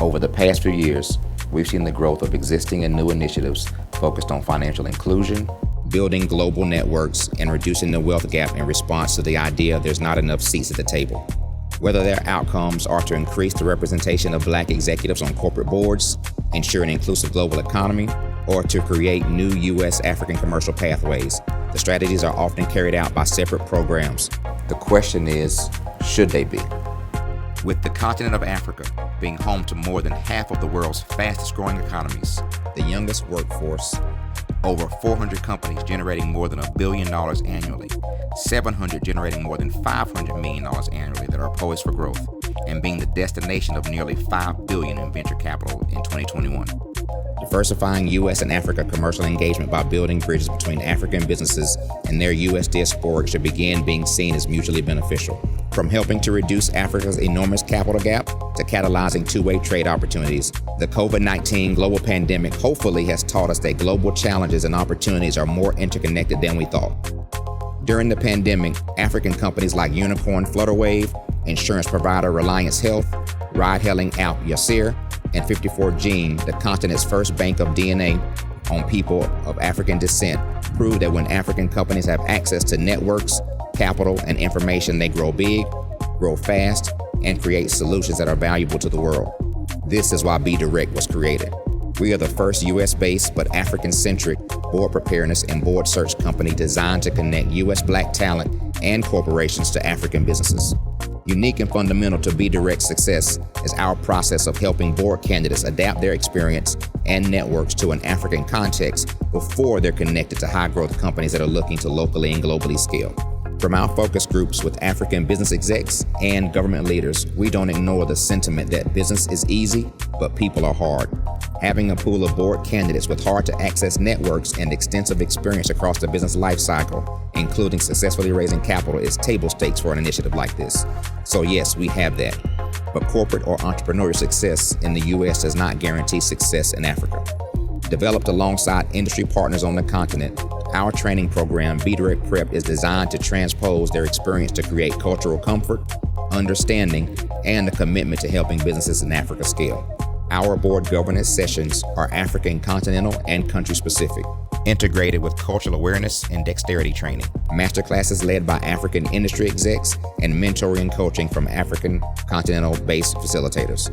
Over the past few years, we've seen the growth of existing and new initiatives focused on financial inclusion, building global networks, and reducing the wealth gap in response to the idea there's not enough seats at the table. Whether their outcomes are to increase the representation of Black executives on corporate boards, ensure an inclusive global economy, or to create new U.S. African commercial pathways, the strategies are often carried out by separate programs. The question is, should they be? With the continent of Africa being home to more than half of the world's fastest growing economies, the youngest workforce, over 400 companies generating more than $1 billion annually, 700 generating more than $500 million annually that are poised for growth, and being the destination of nearly $5 billion in venture capital in 2021. Diversifying U.S. and Africa commercial engagement by building bridges between African businesses and their U.S. diaspora should begin being seen as mutually beneficial. From helping to reduce Africa's enormous capital gap to catalyzing two-way trade opportunities, the COVID-19 global pandemic hopefully has taught us that global challenges and opportunities are more interconnected than we thought. During the pandemic, African companies like Unicorn Flutterwave, insurance provider Reliance Health, ride-hailing app Yasir, and 54Gene, the continent's first bank of DNA on people of African descent, prove that when African companies have access to networks, capital, and information, they grow big, grow fast, and create solutions that are valuable to the world. This is why BDirect was created. We are the first US-based but African-centric board preparedness and board search company designed to connect US Black talent and corporations to African businesses. Unique and fundamental to BDirect's success is our process of helping board candidates adapt their experience and networks to an African context before they're connected to high-growth companies that are looking to locally and globally scale. From our focus groups with African business execs and government leaders, we don't ignore the sentiment that business is easy, but people are hard. Having a pool of board candidates with hard-to-access networks and extensive experience across the business lifecycle, including successfully raising capital, is table stakes for an initiative like this. So yes, we have that. But corporate or entrepreneurial success in the U.S. does not guarantee success in Africa. Developed alongside industry partners on the continent, our training program, BDirect Prep, is designed to transpose their experience to create cultural comfort, understanding, and a commitment to helping businesses in Africa scale. Our board governance sessions are African continental and country specific, integrated with cultural awareness and dexterity training, masterclasses led by African industry execs, and mentoring and coaching from African continental-based facilitators.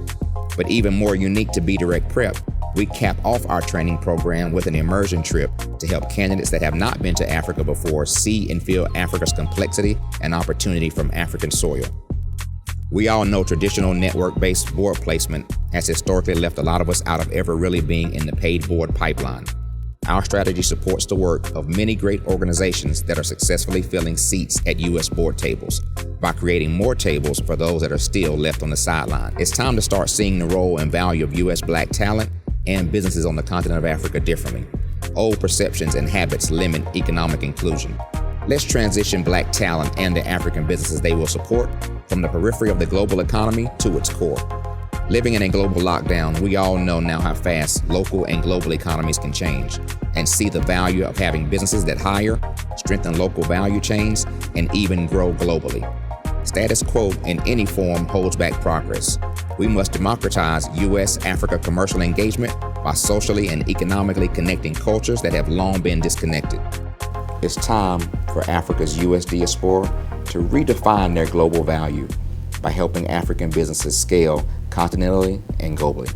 But even more unique to BDirect Prep, we cap off our training program with an immersion trip to help candidates that have not been to Africa before see and feel Africa's complexity and opportunity from African soil. We all know traditional network-based board placement has historically left a lot of us out of ever really being in the paid board pipeline. Our strategy supports the work of many great organizations that are successfully filling seats at U.S. board tables by creating more tables for those that are still left on the sideline. It's time to start seeing the role and value of U.S. Black talent and businesses on the continent of Africa differently. Old perceptions and habits limit economic inclusion. Let's transition Black talent and the African businesses they will support from the periphery of the global economy to its core. Living in a global lockdown, we all know now how fast local and global economies can change, and see the value of having businesses that hire, strengthen local value chains, and even grow globally. Status quo in any form holds back progress. We must democratize U.S.-Africa commercial engagement by socially and economically connecting cultures that have long been disconnected. It's time for Africa's U.S. diaspora to redefine their global value by helping African businesses scale continentally and globally.